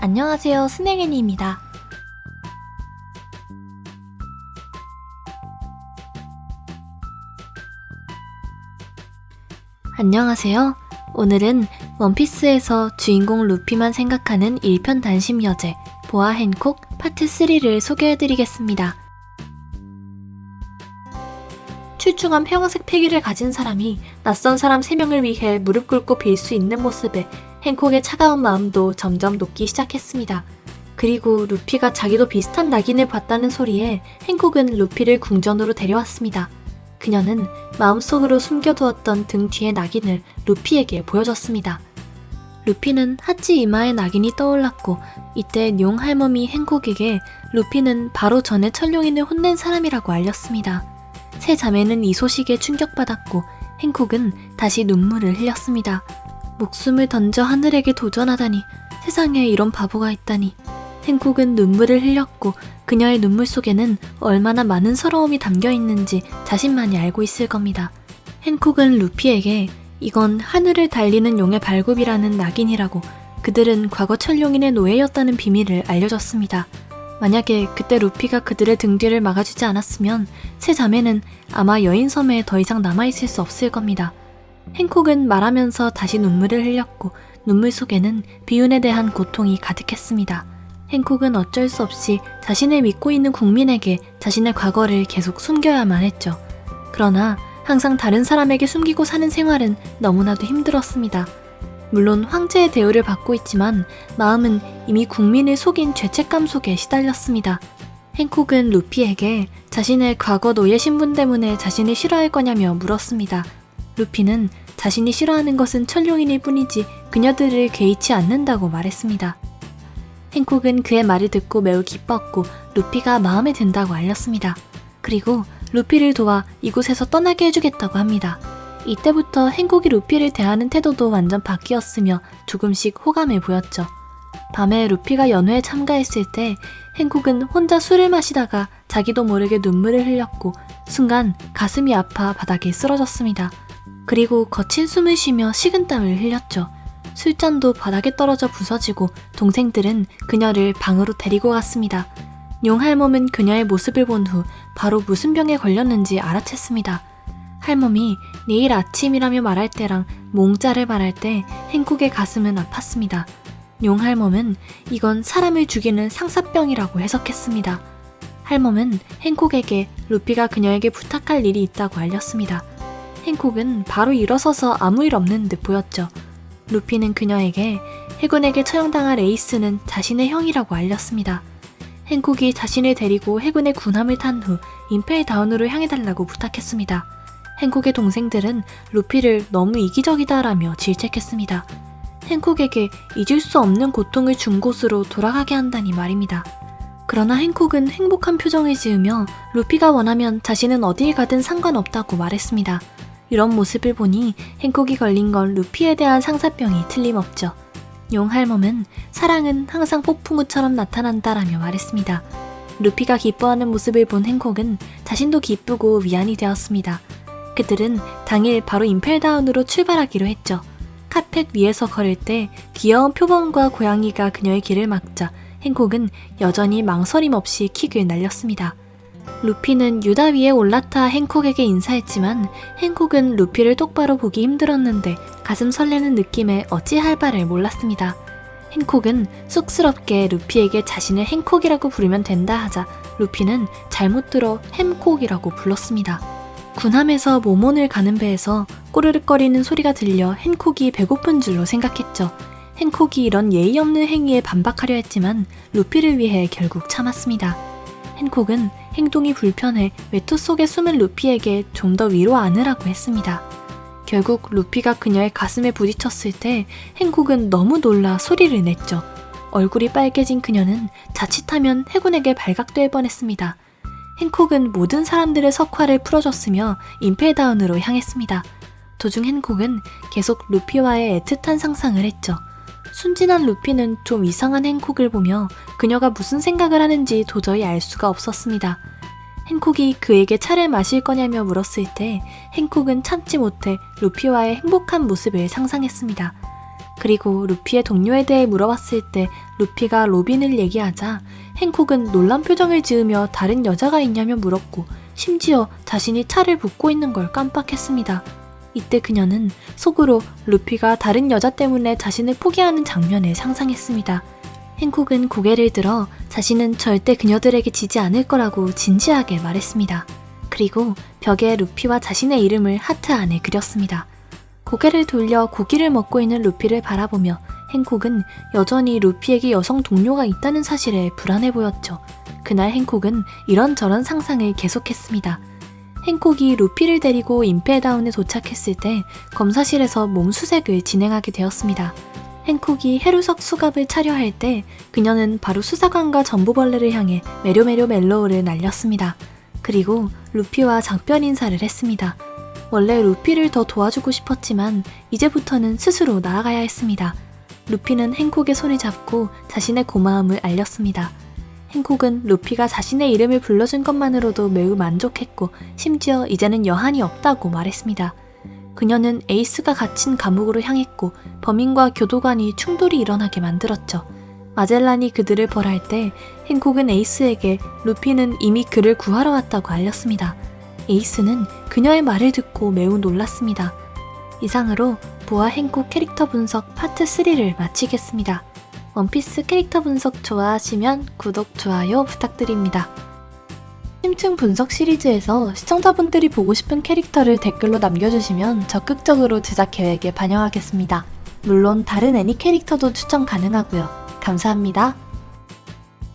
안녕하세요, 스낵애니입니다. 안녕하세요. 오늘은 원피스에서 주인공 루피만 생각하는 1편 단심 여제 보아 핸콕 파트 3를 소개해드리겠습니다. 출중한 평화색 패기를 가진 사람이 낯선 사람 3명을 위해 무릎 꿇고 빌 수 있는 모습에 핸콕의 차가운 마음도 점점 녹기 시작했습니다. 그리고 루피가 자기도 비슷한 낙인을 봤다는 소리에 핸콕은 루피를 궁전으로 데려왔습니다. 그녀는 마음속으로 숨겨두었던 등 뒤의 낙인을 루피에게 보여줬습니다. 루피는 하치 이마의 낙인이 떠올랐고 이때 용 할멈이 핸콕에게 루피는 바로 전에 철룡인을 혼낸 사람이라고 알렸습니다. 세 자매는 이 소식에 충격받았고 핸콕은 다시 눈물을 흘렸습니다. 목숨을 던져 하늘에게 도전하다니, 세상에 이런 바보가 있다니. 핸콕은 눈물을 흘렸고 그녀의 눈물 속에는 얼마나 많은 서러움이 담겨 있는지 자신만이 알고 있을 겁니다. 핸콕은 루피에게 이건 하늘을 달리는 용의 발굽이라는 낙인이라고, 그들은 과거 철룡인의 노예였다는 비밀을 알려줬습니다. 만약에 그때 루피가 그들의 등 뒤를 막아주지 않았으면 세 자매는 아마 여인섬에 더 이상 남아있을 수 없을 겁니다. 핸콕은 말하면서 다시 눈물을 흘렸고 눈물 속에는 비운에 대한 고통이 가득했습니다. 핸콕은 어쩔 수 없이 자신을 믿고 있는 국민에게 자신의 과거를 계속 숨겨야만 했죠. 그러나 항상 다른 사람에게 숨기고 사는 생활은 너무나도 힘들었습니다. 물론 황제의 대우를 받고 있지만 마음은 이미 국민을 속인 죄책감 속에 시달렸습니다. 핸콕은 루피에게 자신의 과거 노예 신분 때문에 자신을 싫어할 거냐며 물었습니다. 루피는 자신이 싫어하는 것은 철룡인일 뿐이지 그녀들을 개의치 않는다고 말했습니다. 핸콕은 그의 말을 듣고 매우 기뻤고 루피가 마음에 든다고 알렸습니다. 그리고 루피를 도와 이곳에서 떠나게 해주겠다고 합니다. 이때부터 핸콕이 루피를 대하는 태도도 완전 바뀌었으며 조금씩 호감을 보였죠. 밤에 루피가 연회에 참가했을 때 핸콕은 혼자 술을 마시다가 자기도 모르게 눈물을 흘렸고 순간 가슴이 아파 바닥에 쓰러졌습니다. 그리고 거친 숨을 쉬며 식은땀을 흘렸죠. 술잔도 바닥에 떨어져 부서지고 동생들은 그녀를 방으로 데리고 갔습니다. 용 할멈은 그녀의 모습을 본 후 바로 무슨 병에 걸렸는지 알아챘습니다. 할멈이 내일 아침이라며 말할 때랑 몽자를 말할 때 핸콕의 가슴은 아팠습니다. 용 할멈은 이건 사람을 죽이는 상사병이라고 해석했습니다. 할멈은 핸콕에게 루피가 그녀에게 부탁할 일이 있다고 알렸습니다. 핸콕은 바로 일어서서 아무 일 없는 듯 보였죠. 루피는 그녀에게 해군에게 처형당할 에이스는 자신의 형이라고 알렸습니다. 핸콕이 자신을 데리고 해군의 군함을 탄 후 임페이다운으로 향해달라고 부탁했습니다. 핸콕의 동생들은 루피를 너무 이기적이다라며 질책했습니다. 핸콕에게 잊을 수 없는 고통을 준 곳으로 돌아가게 한다니 말입니다. 그러나 핸콕은 행복한 표정을 지으며 루피가 원하면 자신은 어디에 가든 상관없다고 말했습니다. 이런 모습을 보니 핸콕이 걸린 건 루피에 대한 상사병이 틀림없죠. 용 할멈은 사랑은 항상 폭풍우처럼 나타난다라며 말했습니다. 루피가 기뻐하는 모습을 본 핸콕은 자신도 기쁘고 위안이 되었습니다. 그들은 당일 바로 임펠다운으로 출발하기로 했죠. 카펫 위에서 걸을 때 귀여운 표범과 고양이가 그녀의 길을 막자 핸콕은 여전히 망설임 없이 킥을 날렸습니다. 루피는 유다 위에 올라타 핸콕에게 인사했지만 핸콕은 루피를 똑바로 보기 힘들었는데 가슴 설레는 느낌에 어찌할 바를 몰랐습니다. 핸콕은 쑥스럽게 루피에게 자신을 핸콕이라고 부르면 된다 하자 루피는 잘못 들어 햄콕이라고 불렀습니다. 군함에서 모몬을 가는 배에서 꼬르륵거리는 소리가 들려 핸콕이 배고픈 줄로 생각했죠. 핸콕이 이런 예의 없는 행위에 반박하려 했지만 루피를 위해 결국 참았습니다. 핸콕은 행동이 불편해 외투 속에 숨은 루피에게 좀 더 위로 안으라고 했습니다. 결국 루피가 그녀의 가슴에 부딪혔을 때 핸콕은 너무 놀라 소리를 냈죠. 얼굴이 빨개진 그녀는 자칫하면 해군에게 발각될 뻔했습니다. 핸콕은 모든 사람들의 석화를 풀어줬으며 임펠다운으로 향했습니다. 도중 핸콕은 계속 루피와의 애틋한 상상을 했죠. 순진한 루피는 좀 이상한 핸콕을 보며 그녀가 무슨 생각을 하는지 도저히 알 수가 없었습니다. 핸콕이 그에게 차를 마실 거냐며 물었을 때 핸콕은 참지 못해 루피와의 행복한 모습을 상상했습니다. 그리고 루피의 동료에 대해 물어봤을 때 루피가 로빈을 얘기하자 행콕은 놀란 표정을 지으며 다른 여자가 있냐며 물었고 심지어 자신이 차를 붓고 있는 걸 깜빡했습니다. 이때 그녀는 속으로 루피가 다른 여자 때문에 자신을 포기하는 장면을 상상했습니다. 행콕은 고개를 들어 자신은 절대 그녀들에게 지지 않을 거라고 진지하게 말했습니다. 그리고 벽에 루피와 자신의 이름을 하트 안에 그렸습니다. 고개를 돌려 고기를 먹고 있는 루피를 바라보며 행콕은 여전히 루피에게 여성 동료가 있다는 사실에 불안해 보였죠. 그날 행콕은 이런저런 상상을 계속했습니다. 행콕이 루피를 데리고 임페다운에 도착했을 때 검사실에서 몸수색을 진행하게 되었습니다. 행콕이 해루석 수갑을 차려 할 때 그녀는 바로 수사관과 전부벌레를 향해 메료메료 멜로우를 날렸습니다. 그리고 루피와 작별 인사를 했습니다. 원래 루피를 더 도와주고 싶었지만 이제부터는 스스로 나아가야 했습니다. 루피는 행콕의 손을 잡고 자신의 고마움을 알렸습니다. 행콕은 루피가 자신의 이름을 불러준 것만으로도 매우 만족했고 심지어 이제는 여한이 없다고 말했습니다. 그녀는 에이스가 갇힌 감옥으로 향했고 범인과 교도관이 충돌이 일어나게 만들었죠. 마젤란이 그들을 벌할 때 행콕은 에이스에게 루피는 이미 그를 구하러 왔다고 알렸습니다. 에이스는 그녀의 말을 듣고 매우 놀랐습니다. 이상으로 보아 행콕 캐릭터 분석 파트 3를 마치겠습니다. 원피스 캐릭터 분석 좋아하시면 구독, 좋아요 부탁드립니다. 심층 분석 시리즈에서 시청자분들이 보고 싶은 캐릭터를 댓글로 남겨주시면 적극적으로 제작 계획에 반영하겠습니다. 물론 다른 애니 캐릭터도 추천 가능하고요. 감사합니다.